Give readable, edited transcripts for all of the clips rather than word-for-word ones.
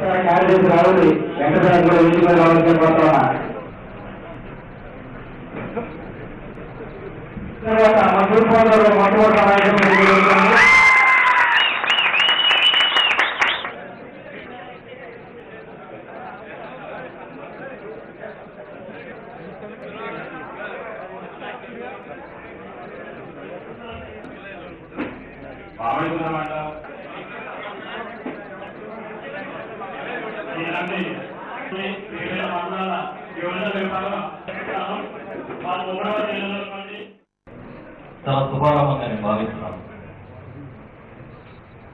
కార్యదర్శి రావుడి వెంకటరాజు కూడా వేదిక మీద రావాల్సిన కోరుతున్నా. తర్వాత మా తూర్పుగోదావరిలో మొట్టమొదటి సమావేశం చాలా శుభారంభంగా నేను భావిస్తున్నాను.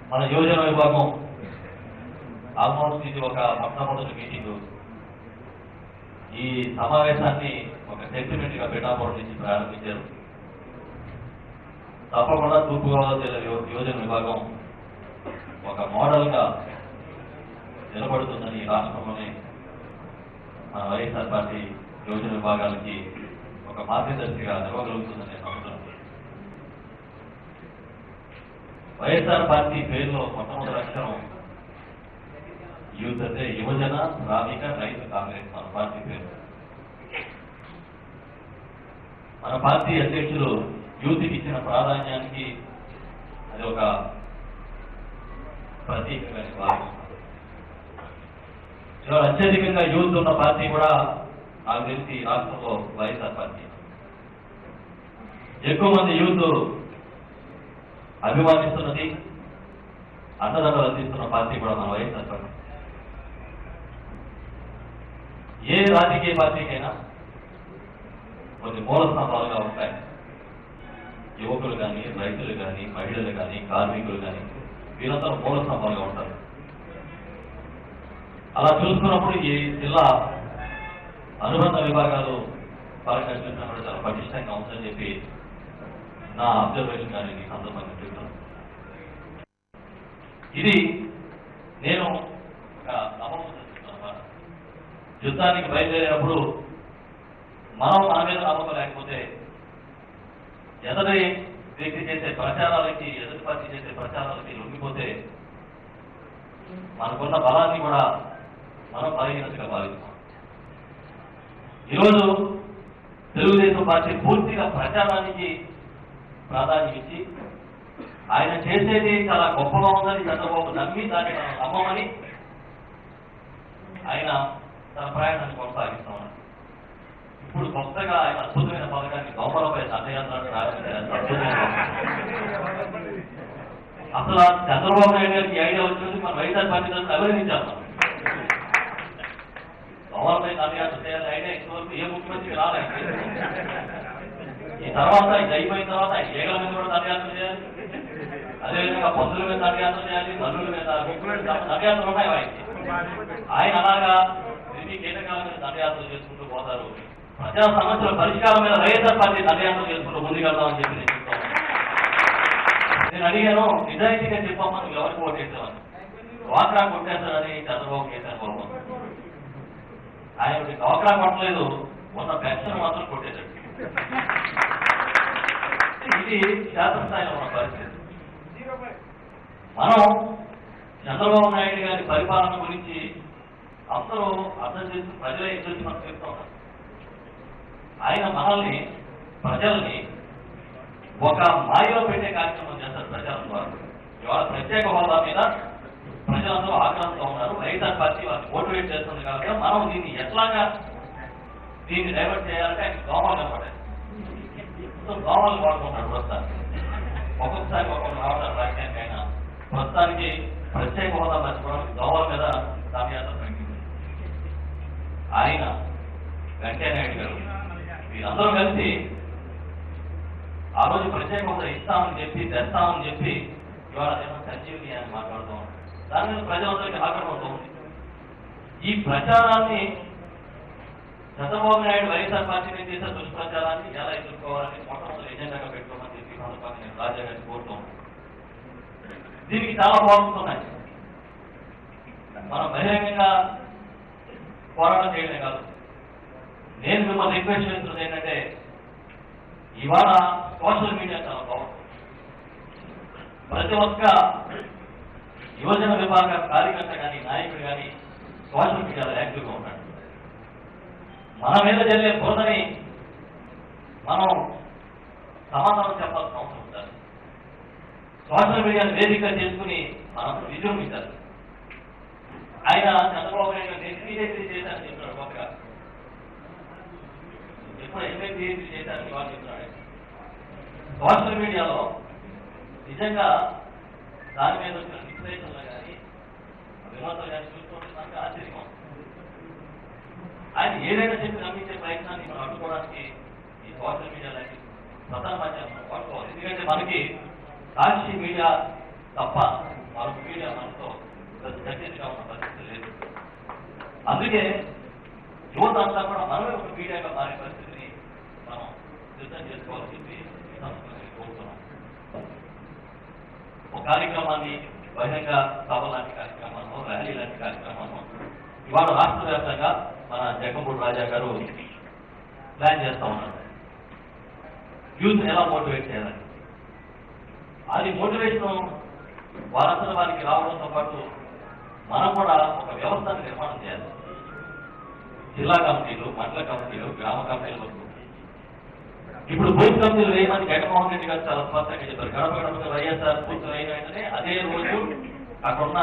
మన యువజన విభాగం ఆల్మోస్ట్ ఇది ఒక మొట్టమొదటి మీటింగ్. ఈ సమావేశాన్ని ఒక సెంటిమెంట్ గా పిఠాపురం నుంచి ప్రారంభించారు. తప్పకుండా తూర్పుగోదావరి జిల్లా యువజన విభాగం ఒక మోడల్ గా నిలబడుతుందని ఈ రాష్ట్రంలోనే మన వైఎస్ఆర్ పార్టీ యువజన విభాగాలకి ఒక మార్గదర్శిగా నిలవగలుగుతుందని నేను నమ్ముతున్నాను. వైఎస్ఆర్ పార్టీ పేరులో మొట్టమొదటి అక్షరం యూత్ అంటే యువజన శ్రామిక రైతు కాంగ్రెస్ మన పార్టీ పేరు. మన పార్టీ అధ్యక్షులు యూత్కి ఇచ్చిన ప్రాధాన్యానికి అది ఒక ప్రతీకగా భావిస్తున్నాను. ఇవాళ అత్యధికంగా యూత్ ఉన్న పార్టీ కూడా నాకు తెలిసి రాష్ట్రంలో వైఎస్ఆర్ పార్టీ. ఎక్కువ మంది యూత్ అభిమానిస్తున్నది, అండదండలు అందిస్తున్న పార్టీ కూడా మన వైఎస్ఆర్ పార్టీ. ఏ రాజకీయ పార్టీకైనా కొన్ని మూల స్తంభాలుగా ఉంటాయి. యువకులు కానీ, రైతులు కానీ, మహిళలు కానీ, కార్మికులు కానీ వీరందరూ మూల స్తంభాలుగా ఉంటారు. అలా చూసుకున్నప్పుడు ఈ జిల్లా అనుబంధ విభాగాలు పరంగా చూసినప్పుడు చాలా పటిష్టంగా ఉందని చెప్పి నా అబ్జర్వేషన్ కానీ ఈ సందర్భంగా చెప్తాను. ఇది నేను ఒక నమ్మకం అన్నమాట. యుద్ధానికి బయలుదేరినప్పుడు మనం మన మీద నమ్మకం లేకపోతే ఎదుటి వ్యక్తి చేసే ప్రచారాలకి, ఎదుటి పార్టీ చేసే ప్రచారాలకి లొంగిపోతే మనకున్న బలాన్ని కూడా మనం బలహీనతగా భావిస్తాం. ఈరోజు తెలుగుదేశం పార్టీ పూర్తిగా ప్రచారానికి ప్రాధాన్యం ఇచ్చి ఆయన చేసేది చాలా గొప్పగా ఉందని చంద్రబాబు నమ్మి దాన్ని మనం నమ్మమని ఆయన తన ప్రయాణాన్ని కొనసాగిస్తా ఉన్నారు. ఇప్పుడు కొత్తగా ఆయన అద్భుతమైన పథకాన్ని దోమలపై దండయాత్ర అసలు చంద్రబాబు నాయుడు గారికి ఐడియా వచ్చింది మన వైఎస్ఆర్ పార్టీ తరఫున అభినందించాలి. దోమలపై దండయాత్ర చేయాలి ఐడియా ఇంతవరకు ఏ ముఖ్యమంత్రికి రాలేదు. ఈ తర్వాత ఇది అయిపోయిన తర్వాత ఏగల మీద కూడా దండయాత్ర చేయాలి, అదేవిధంగా పందుల మీద దండయాత్ర చేయాలి, నలుగుల మీద దండయాత్రలు ఉన్నాయి ఆయనకి. ఆయన అలాగా తిరిగి కీటకాల మీద దండయాత్రలు చేసుకుంటూ పోతారు. ప్రజా సమస్యల పరిష్కారం మీద వైఎస్ఆర్ పార్టీ దండయాత్ర చేసుకుంటూ ముందుకెళ్దామని చెప్పి నేను చెప్తాను. నేను అడిగాను, నిజాయితీగా చెప్పమ్మా నువ్వు ఎవరికి ఓటు వేసావని. డ్వాక్రా కొట్టేస్తారని చంద్రబాబు కేసీఆర్ బాబు ఆయన డ్వాక్రా కొట్టలేదు, ఉన్న పెన్షన్ మాత్రం కొట్టేశాడు. ఇది శాస్త్రస్థాయిలో ఉన్న పరిస్థితి. మనం చంద్రబాబు నాయుడు గారి పరిపాలన గురించి అందరూ అర్థం చేసి ప్రజలే ఎదురు మనం చెప్తా ఉన్నారు. ఆయన మనల్ని, ప్రజల్ని ఒక మాయలో పెట్టే కార్యక్రమం చేస్తారు ప్రజల ద్వారా. ఇవాళ ప్రత్యేక హోదా మీద ప్రజలందరూ ఆగ్రహంతో ఉన్నారు. వైఎస్ఆర్ పార్టీ వాళ్ళని మోటివేట్ చేస్తుంది కాబట్టి మనం దీన్ని ఎట్లాగా దీన్ని డైవర్ట్ చేయాలంటే ఆయన దోమలు కనపడాలి. దోమలు వాడుకుంటాడు ప్రస్తుతానికి. ఒక్కొక్కసారి ఒక్కొక్క రావడం రాజ్యానికి అయినా ప్రస్తుతానికి ప్రత్యేక హోదా మర్చిపోవడానికి దోమల మీద దండయాత్ర ప్రకటించింది. ఆయన వెంకయ్యనాయుడు గారు వీరందరూ కలిసి ఆ రోజు ప్రత్యేక హోదా ఇస్తామని చెప్పి, తెస్తామని చెప్పి ఇవాళ సంజీవిని అని మాట్లాడుతూ ఉంటారు. దాని మీద ప్రజలందరికీ ఆగ్రహం ఉంది. ఈ ప్రచారాన్ని చంద్రబాబు నాయుడు వైఎస్ఆర్ పార్టీ మీద చేసే దుష్ప్రచారాన్ని ఎలా ఎదుర్కోవాలని మొట్టమొదటి ఎజెండాగా పెట్టుకోమని చెప్పి సందర్భంగా నేను రాజా గారిని కోరుతాం. దీనికి చాలా ఫార్మ్స్ ఉన్నాయి. మనం బహిరంగంగా పోరాటం చేయడమే కాదు. నేను మిమ్మల్ని రిక్వెస్ట్ చేస్తున్నది ఏంటంటే ఇవాళ సోషల్ మీడియా చాలా బాగుంది. ప్రతి ఒక్క యువజన విభాగ కార్యకర్త కానీ నాయకుడు కానీ సోషల్ మీడియాలో యాక్టివ్గా ఉన్నాడు. మన మీద జరిగే బోధని మనం సమాధానం చెప్పాల్సిన అవసరం ఉంటుంది. సోషల్ మీడియాను వేదిక చేసుకుని మనం విజృంభించాలి. ఆయన చంద్రబాబు నాయుడు నేను PhD చేశానని చెప్తున్నాడు. కొత్తగా ఎప్పుడు PhD చేశానని వాళ్ళు చెప్తున్నాడు. సోషల్ మీడియాలో నిజంగా దాని మీద వచ్చిన విశ్లేషణలు కానీ విమర్శలు కానీ చూస్తుంటే నాకు ఆశ్చర్యంగా ఉంది. ఆయన ఏదైనా చెప్పి నమ్మించే ప్రయత్నాన్ని మనం అడ్డుకోవడానికి ఈ సోషల్ మీడియా లాంటి ప్రధాన మాధ్యమం వాడుకోవాలి. ఎందుకంటే మనకి సాక్షి మీడియా తప్ప మరొక మీడియా మనతో ఖచ్చితంగా ఉన్న పరిస్థితి లేదు. అందుకే యువత అంతా కూడా మనమే ఒక మీడియాగా మారే పరిస్థితిని మనం సిద్ధం చేసుకోవాలని చెప్పి సంస్కృతిని కోరుతున్నాం. ఒక కార్యక్రమాన్ని బహిరంగ సభ లాంటి కార్యక్రమాలను, ర్యాలీ లాంటి కార్యక్రమాలను ఇవాళ రాష్ట్ర వ్యాప్తంగా మన జగన్మోహన్ రాజా గారు ప్లాన్ చేస్తా ఉన్నారు. యూత్ ఎలా మోటివేట్ చేయాలని. అది మోటివేషన్ వారందరూ వారికి రావడంతో పాటు మనం కూడా ఒక వ్యవస్థను నిర్మాణం చేయాలి. జిల్లా కమిటీలు, మండల కమిటీలు, గ్రామ కమిటీల వరకు ఇప్పుడు బూత్ కమిటీలు వేయమని జగన్మోహన్ రెడ్డి గారు చాలా స్పష్టంగా చెప్పారు. గడప గడపగా వైఎస్ఆర్ బూత్ వేయడం వెంటనే అదే రోజు అక్కడున్న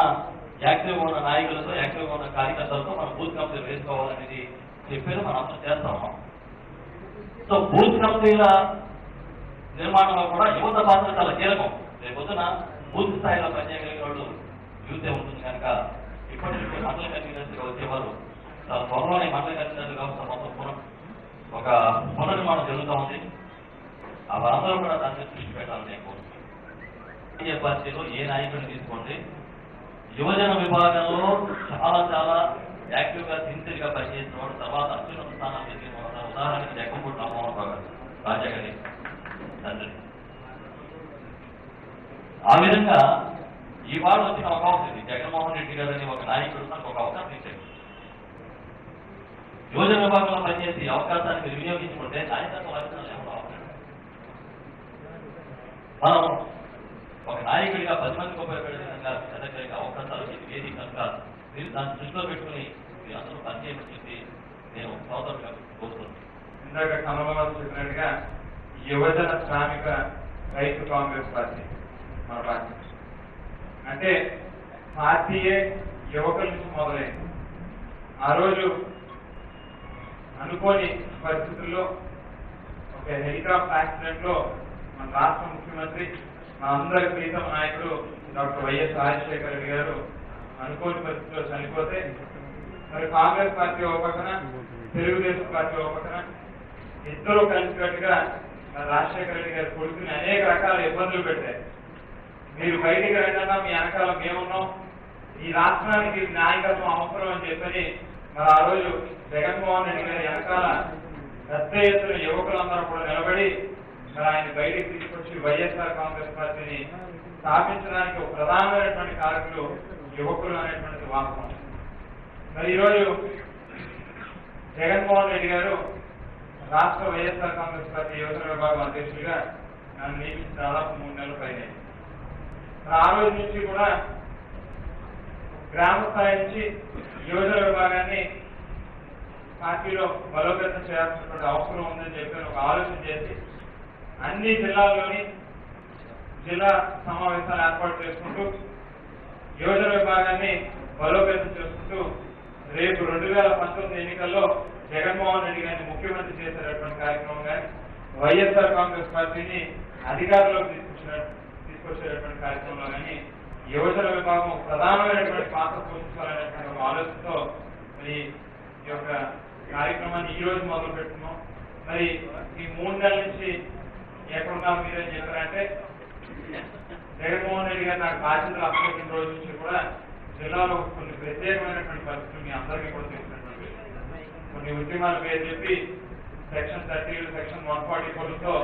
యాక్టివ్గా ఉన్న నాయకులతో, యాక్టివ్గా ఉన్న కార్యకర్తలతో మనం బూత్ కమిటీలు వేసుకోవాలనేది చెప్పారు. మనం అంతా చేస్తా ఉన్నాం. సో బూత్ కమిటీల నిర్మాణంలో కూడా యువత పాత్ర చాలా కీలకం. రేపు పొద్దున బూత్ స్థాయిలో పనిచేయగలిగిన వాళ్ళు యూతే ఉంటుంది కనుక ఇప్పటి నుంచి మండల కన్వీనర్స్గా వచ్చేవారు చాలా త్వరలోనే మండల కన్వీనర్ వ్యవస్థ మొత్తం ఒక పునర్నిర్మాణం జరుగుతూ ఉంది. ఆ వారందరూ కూడా దాని మీద దృష్టి పెట్టాలని నేను కోరుతున్నాను. ఏ పార్టీలో ఏ నాయకుడిని తీసుకోండి, యువజన విభాగంలో చాలా యాక్టివ్గా సిన్సియర్గా పనిచేసిన వాడు తర్వాత అత్యున్నత స్థానాలు ఎదిగిన వాడు. ఉదాహరణకి జగన్మోహన్ రామ్మోహన్ రావు గారు, రాజా గారి తండ్రి. ఆ విధంగా ఇవాళ వచ్చిన అవకాశం ఇది. జగన్మోహన్ రెడ్డి గారు అని ఒక నాయకుడు నాకు ఒక అవకాశం ఇచ్చాడు. యువజన విభాగంలో పనిచేసి అవకాశాన్ని వినియోగించుకుంటే నాయకత్వ లక్షణాలు ఎవరు అవసరం. మనం ఒక నాయకుడిగా 10 మందికి ఉపయోగపడే విధంగా ఎదగలిగే అవకాశాలు ఏది కనుక మీరు దాన్ని దృష్టిలో పెట్టుకుని మీరు అందరూ పనిచేయమని చెప్పి నేను సోదరుగా కోరుతున్నాను. ఇందాక కమలవాసు చెప్పినట్టుగా యువజన శ్రామిక రైతు కాంగ్రెస్ పార్టీ మన పార్టీ అంటే పార్టీయే యువకుల నుంచి మొదలైంది. ఆ రోజు అనుకోని పరిస్థితుల్లో ఒక హెలికాప్టర్ యాక్సిడెంట్ లో మన రాష్ట్ర ముఖ్యమంత్రి మా అందరి ప్రీతమ నాయకుడు డాక్టర్ వైఎస్ రాజశేఖర రెడ్డి గారు అనుకోని పరిస్థితుల్లో చనిపోతే మరి కాంగ్రెస్ పార్టీ ఒక పక్కన, తెలుగుదేశం పార్టీ ఒక పక్కన ఇద్దరు కలిసికట్టుగా రాజశేఖర రెడ్డి గారి కొడుకుని అనేక రకాల ఇబ్బందులు పెట్టారు. మీరు బయటికి రండన్నా మీ వెనకాల మేమున్నాం, ఈ రాష్ట్రానికి నాయకత్వం అవసరం అని చెప్పని మరి ఆ రోజు జగన్మోహన్ రెడ్డి గారి వెనకాల పెద్ద ఎత్తున యువకులందరూ కూడా నిలబడి మరి ఆయన బయటికి తీసుకొచ్చి వైఎస్ఆర్ కాంగ్రెస్ పార్టీని స్థాపించడానికి ఒక ప్రధానమైనటువంటి కారకులు యువకులు అనేటువంటి వాస్తవం. మరి ఈరోజు జగన్మోహన్ రెడ్డి గారు రాష్ట్ర వైఎస్ఆర్ కాంగ్రెస్ పార్టీ యువజన విభాగం అధ్యక్షుడిగా నన్ను నియమించి దాదాపు 3 నెలల పైన. ఆ రోజు నుంచి కూడా గ్రామ స్థాయి నుంచి యువజన విభాగాన్ని పార్టీలో బలోపేతం చేయాల్సినటువంటి అవసరం ఉందని చెప్పి ఒక ఆలోచన చేసి అన్ని జిల్లాల్లోని జిల్లా సమావేశాలు ఏర్పాటు చేసుకుంటూ యువజన విభాగాన్ని బలోపేతం చేసుకుంటూ రేపు 2019 ఎన్నికల్లో జగన్మోహన్ రెడ్డి గారిని ముఖ్యమంత్రి చేసేటటువంటి కార్యక్రమం కానీ వైఎస్ఆర్ కాంగ్రెస్ పార్టీని అధికారంలోకి తీసుకొచ్చేటటువంటి కార్యక్రమంలో కానీ యువజన విభాగం ప్రధానమైనటువంటి పాత్ర పోషించాలనేటువంటి ఒక ఆలోచనతో మరి ఈ యొక్క కార్యక్రమాన్ని ఈ రోజు మొదలు పెట్టుకున్నాం. మరి ఈ 3 నెలల నుంచి ఎక్కడున్నారు మీరేం చెప్పారంటే జగన్మోహన్ రెడ్డి గారు నాకు బాధ్యతలు అప్పగించిన రోజు నుంచి కూడా జిల్లాలో కొన్ని ప్రత్యేకమైనటువంటి పరిస్థితులు మీ అందరికీ కూడా తెలిసినటువంటి కొన్ని ఉద్యమాల పేరు చెప్పి సెక్షన్ 30, సెక్షన్ 144తో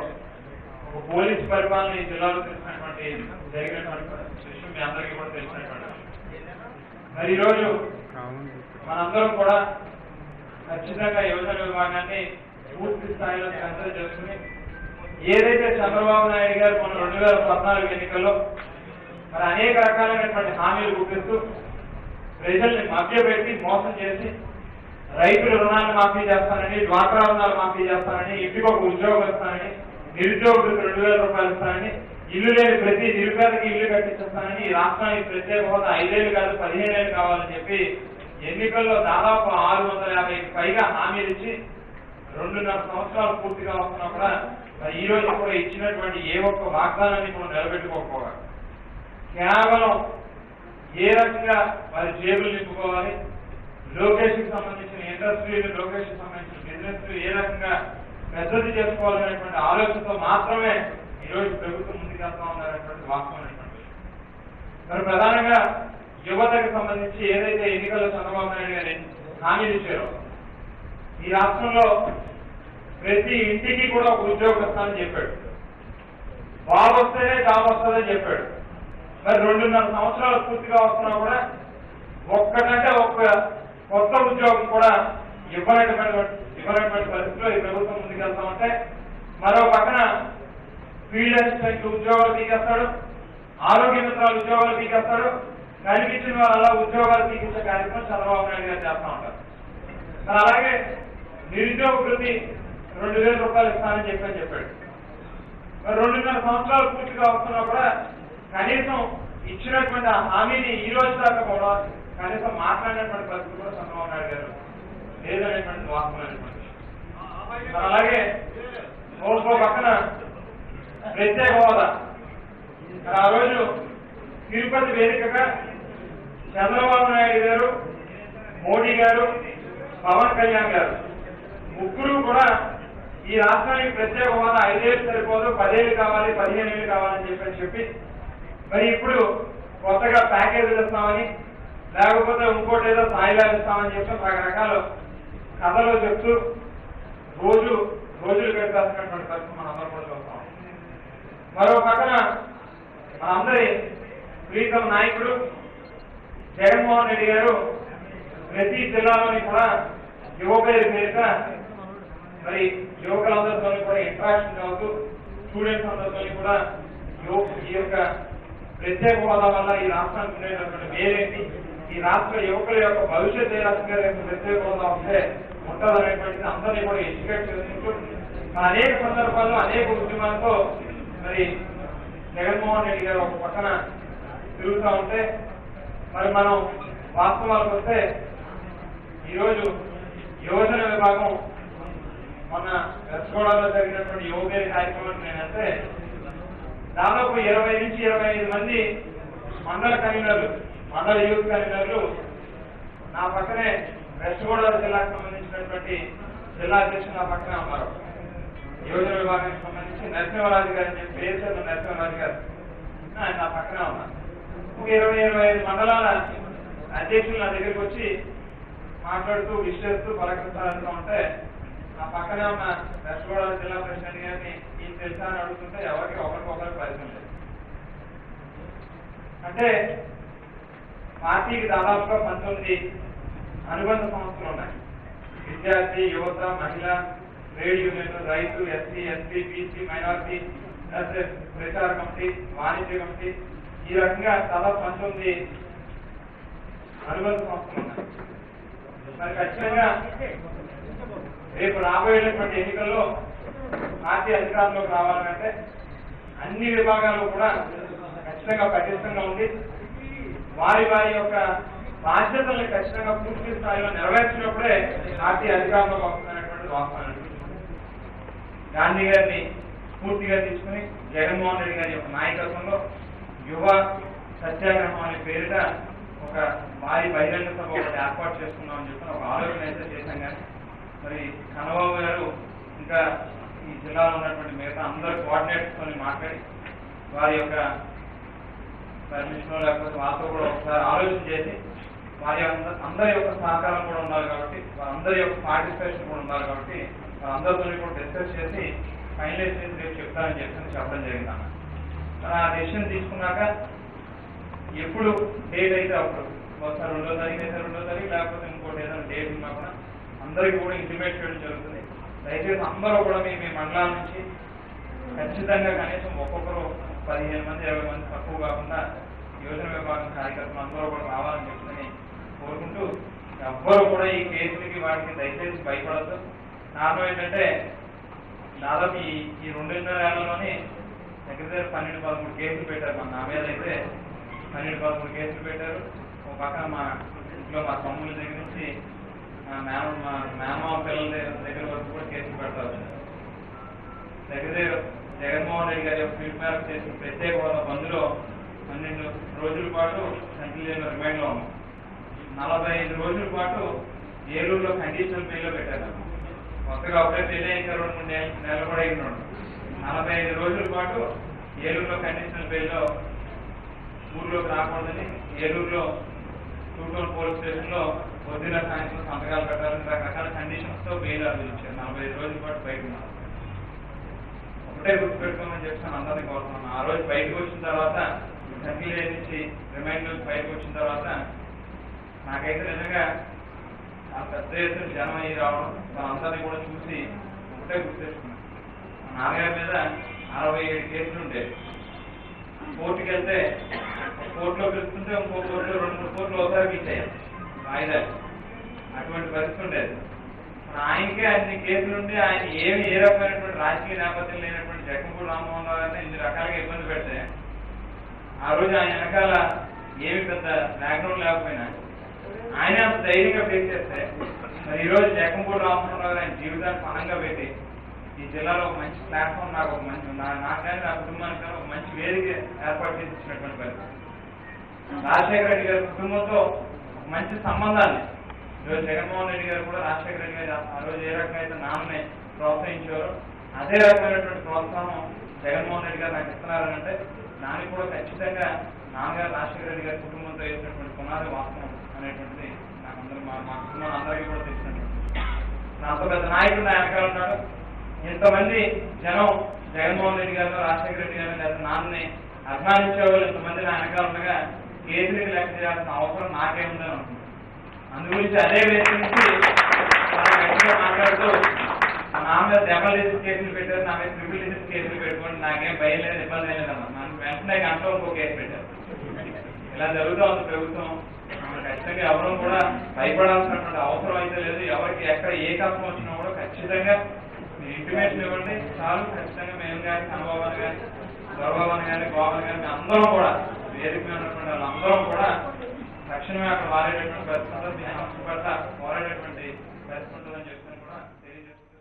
ఒక పోలీస్ పరిపాలన ఈ జిల్లాలో తెలిసినటువంటి జరిగినటువంటి విషయం మీ అందరికీ కూడా తెలిసినటువంటి. మరి ఈరోజు మనందరం కూడా ఖచ్చితంగా యువజన విభాగాన్ని పూర్తి స్థాయిలో స్ట్రెంథెన్ చేసుకుని ఏదైతే చంద్రబాబు నాయుడు గారు మన 2014 ఎన్నికల్లో మరి అనేక రకాలైనటువంటి హామీలు గుర్తిస్తూ ప్రజల్ని మభ్యపెట్టి మోసం చేసి రైతుల రుణాలు మాఫీ చేస్తానని, డ్వాక్రా రుణాలు మాఫీ చేస్తానని, ఇంటికి ఒక ఉద్యోగం ఇస్తానని, నిరుద్యోగులకు 2,000 రూపాయలు ఇస్తానని, ఇల్లు లేని ప్రతి నిరుపేదకి ఇల్లు కట్టించేస్తానని, ఈ రాష్ట్రానికి ప్రత్యేక హోదా 5 ఏళ్ళు కాదు 15 ఏళ్ళు కావాలని చెప్పి ఎన్నికల్లో దాదాపు 650కి పైగా హామీలు ఇచ్చి 2.5 సంవత్సరాలు పూర్తిగా వస్తున్నా కూడా మరి ఈ రోజు కూడా ఇచ్చినటువంటి ఏ ఒక్క వాగ్దానాన్ని కూడా నిలబెట్టుకోకపోగా కేవలం ఏ రకంగా వారి జేబులు నింపుకోవాలి, లోకేష్కి సంబంధించిన ఇండస్ట్రీలు, లోకేష్కి సంబంధించిన బిజినెస్ ఏ రకంగా పెద్దది చేసుకోవాలనేటువంటి ఆలోచనతో మాత్రమే ఈరోజు ప్రభుత్వం ముందుకెళ్తా ఉన్నారనేటువంటి వాస్తవమైనటువంటి మరి ప్రధానంగా యువతకు సంబంధించి ఏదైతే ఎన్నికల్లో చంద్రబాబు నాయుడు గారు హామీలు ఇచ్చారో ఈ రాష్ట్రంలో ప్రతి ఇంటికి కూడా ఒక ఉద్యోగం ఇస్తానని చెప్పాడు, బాబు వస్తేనే జాబ్ వస్తుందని చెప్పాడు. మరి 2.5 సంవత్సరాలు పూర్తిగా వస్తున్నా కూడా ఒక్కటంటే ఒక్క కొత్త ఉద్యోగం కూడా ఇవ్వనటువంటి పరిస్థితిలో ఈ ప్రభుత్వం ముందుకెళ్తా ఉంటే మరో పక్కన ఫీల్డ్ అసిస్టెంట్ ఉద్యోగాలు తీసేస్తాడు, ఆరోగ్య మిత్రాలు ఉద్యోగాలు తీసేస్తాడు, కనిపించిన వాళ్ళ ఉద్యోగాలు తీపించే కార్యక్రమం చంద్రబాబు నాయుడు గారు చేస్తూ ఉంటారు. మరి అలాగే నిరుద్యోగ వృత్తి 2,000 రూపాయలు ఇస్తానని చెప్పాడు. మరి 2.5 సంవత్సరాలు పూర్తిగా వస్తున్నా కూడా కనీసం ఇచ్చినటువంటి ఆ హామీని ఈ రోజు దాకా కూడా కనీసం మాట్లాడినటువంటి పరిస్థితి కూడా చంద్రబాబు నాయుడు గారు లేదనేటువంటి వాస్తవమైనటువంటి. అలాగే ఇంకో పక్కన ప్రత్యేక హోదా ఆ రోజు తిరుపతి వేదికగా చంద్రబాబు నాయుడు గారు, మోడీ గారు, పవన్ కళ్యాణ్ గారు ముగ్గురు కూడా ఈ రాష్ట్రానికి ప్రత్యేక హోదా 5 ఏళ్ళు సరిపోదు, 10 ఏళ్ళు కావాలి, 15 ఏళ్ళు కావాలని చెప్పి మరి ఇప్పుడు కొత్తగా ప్యాకేజీలు ఇస్తామని లేకపోతే ఇంకోటి ఏదో స్థాయిలాలు ఇస్తామని చెప్పి రకరకాల కథలు చెప్తూ రోజులు గడిపేస్తున్నటువంటి పరిస్థితి మనం అందరూ కూడా చూస్తాం. మరో పక్కన మనందరి ప్రీతం నాయకుడు జగన్మోహన్ రెడ్డి గారు ప్రతి జిల్లాలోని కూడా యువపేరు పేరుగా మరి యువకులందరితో కూడా ఇంటరాక్షన్ అవుతూ స్టూడెంట్స్ అందరితో కూడా ఈ యొక్క ప్రత్యేక హోదా వల్ల ఈ రాష్ట్రానికి ఉండేటటువంటి మేలేంటి, ఈ రాష్ట్ర యువకుల యొక్క భవిష్యత్ ఏ రకంగా ప్రత్యేక హోదా వస్తే ఉంటుందనేటువంటిది అందరినీ కూడా ఎడ్యుకేట్ చేసుకుంటూ అనేక సందర్భాల్లో అనేక ఉద్యమాలతో మరి జగన్మోహన్ రెడ్డి గారు ఒక పక్కన తిరుగుతూ ఉంటే మరి మనం వాస్తవాలకు వస్తే ఈరోజు యువజన విభాగం మొన్న వెస్ట్గోడాలో జరిగినటువంటి యువపేరు కార్యక్రమానికి నేనంటే దాదాపు 20 నుంచి 25 మంది మండల కన్వీనర్లు, మండల యూత్ కన్వీనర్లు నా పక్కనే వెస్ట్గోదావరి జిల్లాకు సంబంధించినటువంటి జిల్లా అధ్యక్షులు నా పక్కనే ఉన్నారు. యువజన విభాగానికి సంబంధించి నరసింహరాజు గారు అని చెప్పి పేరు నరసింహరాజు గారు ఆయన నా పక్కనే ఉన్నారు. ఒక 20-25 మండలాల అధ్యక్షులు నా దగ్గరికి వచ్చి మాట్లాడుతూ విషేస్తూ పలకరిస్తారంటూ ఉంటే నా పక్కనే ఉన్న వెస్ట్గోదావరి జిల్లా ప్రెసిడెంట్ గారిని ఈయన తెలుసా అని అడుగుతుంటే ఎవరికి ఒకరికొకరికి పరిచయం లేదు. అంటే పార్టీకి దాదాపుగా 19 అనుబంధ సంస్థలు ఉన్నాయి. విద్యార్థి, యువత, మహిళ, ట్రేడ్ యూనియన్, రైతు, ఎస్సీ, ఎస్టీ, బీసీ, మైనారిటీ, ప్రచార కమిటీ, వాణిజ్య కమిటీ, ఈ రకంగా దాదాపు 19 అనుబంధ సంస్థలు ఉన్నాయి. మరి ఖచ్చితంగా రేపు రాబోయేటువంటి ఎన్నికల్లో పార్టీ అధికారంలోకి రావాలంటే అన్ని విభాగాల్లో కూడా ఖచ్చితంగా పటిష్టంగా ఉంది వారి యొక్క బాధ్యతల్ని ఖచ్చితంగా పూర్తి స్థాయిలో నెరవేర్చినప్పుడే పార్టీ అధికారంలోకి వస్తుందనేటువంటి వాస్తవం. గాంధీ గారిని పూర్తిగా తీసుకుని జగన్మోహన్ రెడ్డి గారి యొక్క నాయకత్వంలో యువ సత్యాగ్రహం అనే పేరిట ఒక భారీ బహిరంగ సభ ఒకటి ఏర్పాటు చేసుకుందామని చెప్పి ఒక ఆలోచన అయితే చేశాం. కానీ మరి కన్నబాబు గారు ఇంకా ఈ జిల్లాలో ఉన్నటువంటి మిగతా అందరు కోఆర్డినేటర్స్తో మాట్లాడి వారి యొక్క పర్మిషన్ లేకపోతే వాళ్ళతో కూడా ఒకసారి ఆలోచన చేసి వారి అందరి యొక్క సహకారం కూడా ఉండాలి కాబట్టి వారందరి యొక్క పార్టిసిపేషన్ కూడా ఉండాలి కాబట్టి వారందరితో కూడా డిస్కస్ చేసి ఫైనలైజ్ చేసి రేపు చెప్తారని చెప్పడం జరిగింది. ఆ డెసిషన్ తీసుకున్నాక ఎప్పుడు డేట్ అయితే అప్పుడు ఒకసారి 2వ తారీఖు అయితే 2వ తారీఖు లేకపోతే ఇంకోటి ఏదైనా డేట్ ఉన్నా కూడా అందరికీ కూడా ఇంటిమేట్ చేయడం జరుగుతుంది. దయచేసి అందరూ కూడా మీ మండలాల నుంచి ఖచ్చితంగా కనీసం ఒక్కొక్కరు 15 మంది 20 మంది తక్కువ కాకుండా యువజన విభాగం కార్యకర్తలు అందరూ కూడా రావాలని చెప్పని కోరుకుంటూ, ఎవ్వరు కూడా ఈ కేసులకి వాటికి దయచేసి భయపడద్దు. కారణం ఏంటంటే దాదాపు ఈ 2.5 ఏళ్లలోనే దగ్గర 12-13 కేసులు పెట్టారు. నా మీద అయితే 12-13 కేసులు పెట్టారు. ఒక పక్కన మా ఇంట్లో మా తమ్ముళ్ళ దగ్గర నుంచి మేనమామ పిల్లల దగ్గర వరకు కూడా కేసులు పెడతారు. దగ్గర జగన్మోహన్ రెడ్డి గారి యొక్క పిలుపు మేరకు చేసిన ప్రత్యేక హోదా బంద్లో 12 రోజుల పాటు సెంట్రల్ జైల్లో రిమైండ్లో ఉన్నాం. 45 రోజుల పాటు ఏలూరులో కండిషనల్ బెయిల్లో పెట్టారు. కొత్తగా ఒకటే పెళ్లి అయిన 2-3 నెలలు కూడా అయినాడు. 45 రోజుల పాటు ఏలూరులో కండిషనల్ బెయిల్లో ఊర్లోకి రాకూడదని ఏలూరులో టూటోల్ పోలీస్ స్టేషన్లో పొద్దున సాయంత్రం సంతకాలు పెట్టాలని రకరకాల కండిషన్స్తో బెయిల్ ఆలోచించారు. 45 రోజుల పాటు బయట ఉన్నారు. ఒకటే గుర్తుపెట్టుకోమని చెప్తాను, అందరినీ కోరుతున్నాను. ఆ రోజు బయటకు వచ్చిన తర్వాత సర్కిల్ నుంచి రిమైండ్ నుంచి బయటకు వచ్చిన తర్వాత నాకైతే నిజంగా ఆ పెద్ద ఎత్తున జనం అయ్యి రావడం, అందరినీ కూడా చూసి ఒకటే గుర్తెచ్చుకున్నాను. మా నాన్నగారి మీద 67 కేసులు ఉండేవి. కోర్టుకి వెళ్తే కోర్టులో పిలుస్తుంటే ఇంకో కోర్టులో 2-3 కోర్టులు ఒకసారి పిలిచాయి వాయిదాలు. అటువంటి పరిస్థితి ఉండేది. ఆయనకే అన్ని కేసులుండి ఆయన ఏ రకమైనటువంటి రాజకీయ నేపథ్యం లేనటువంటి జగన్మోహన్ రామ్మోహన్ రావు గారిని ఇన్ని రకాలుగా ఇబ్బంది పెడితే ఆ రోజు ఆయన వెనకాల ఏమి పెద్ద బ్యాక్గ్రౌండ్ లేకపోయినా ఆయన అంత ధైర్యంగా ఫేస్ చేస్తే మరి ఈరోజు జగన్మోహన్ రామ్మోహన్ రావు గారు ఆయన జీవితాన్ని పణంగా పెట్టి ఈ జిల్లాలో ఒక మంచి ప్లాట్ఫామ్ నాకు ఒక మంచి నాకు కానీ నా కుటుంబానికి కానీ ఒక మంచి వేదిక ఏర్పాటు చేసి ఇచ్చినటువంటి పరిస్థితి. రాజశేఖర రెడ్డి గారి కుటుంబంతో ఒక మంచి సంబంధాన్ని ఈరోజు జగన్మోహన్ రెడ్డి గారు కూడా రాజశేఖర రెడ్డి గారు ఆ రోజు ఏ రకంగా అయితే నాన్నని ప్రోత్సహించారో అదే రకమైనటువంటి ప్రోత్సాహం జగన్మోహన్ రెడ్డి గారు నాకు ఇస్తున్నారని అంటే దానికి కూడా ఖచ్చితంగా నాన్నగారు రాజశేఖర రెడ్డి గారి కుటుంబంతో వేసినటువంటి పునాది వాస్తవం అనేటువంటిది నాకు అందరూ మా కుటుంబం అందరికీ కూడా తెలిసినటువంటి. అంత పెద్ద నాయకుడు నా వెనకాల ఉన్నాడు. ఇంతమంది జనం జగన్మోహన్ రెడ్డి గారు రాజశేఖర రెడ్డి గారు లేదా నాన్నని అభిమానించే వాళ్ళు ఇంతమంది నా వెనకాల ఉండగా కేసులకి లెక్క చేయాల్సిన అవసరం నాకేముందని అనుకుంటున్నాను. అందుగురించి అదే వేసి నుంచి గట్టిగా మాట్లాడుతూ నా మీద డబల్ డిజిట్ కేసులు పెట్టారు, నా మీద ట్రిపుల్ డిజిట్ కేసులు పెట్టుకోండి, నాకేం భయం లేదు, ఇబ్బంది లేదమ్మా. నన్ను వెంటనే గంటలో ఇంకో కేసు పెట్టారు. ఇలా జరుగుతూ ఉంది ప్రభుత్వం. ఖచ్చితంగా ఎవరూ కూడా భయపడాల్సినటువంటి అవసరం అయితే లేదు. ఎవరికి ఎక్కడ ఏ కష్టం వచ్చినా కూడా ఖచ్చితంగా మీరు ఇంటిమేషన్ ఇవ్వండి చాలు. ఖచ్చితంగా మేము కానీ చంద్రబాబు కానీ దొరబాబు కానీ గోపాల్ కానీ అందరం కూడా వేదిక మీద ఉన్నటువంటి వాళ్ళందరం కూడా తక్షణమే అక్కడ వారేటటువంటి పరిస్థితి ఉంటుంది. దీన్ని నష్టపడతా పోరాడేటువంటి పరిస్థితి ఉంటుందని చెప్పి కూడా తెలియజేస్తూ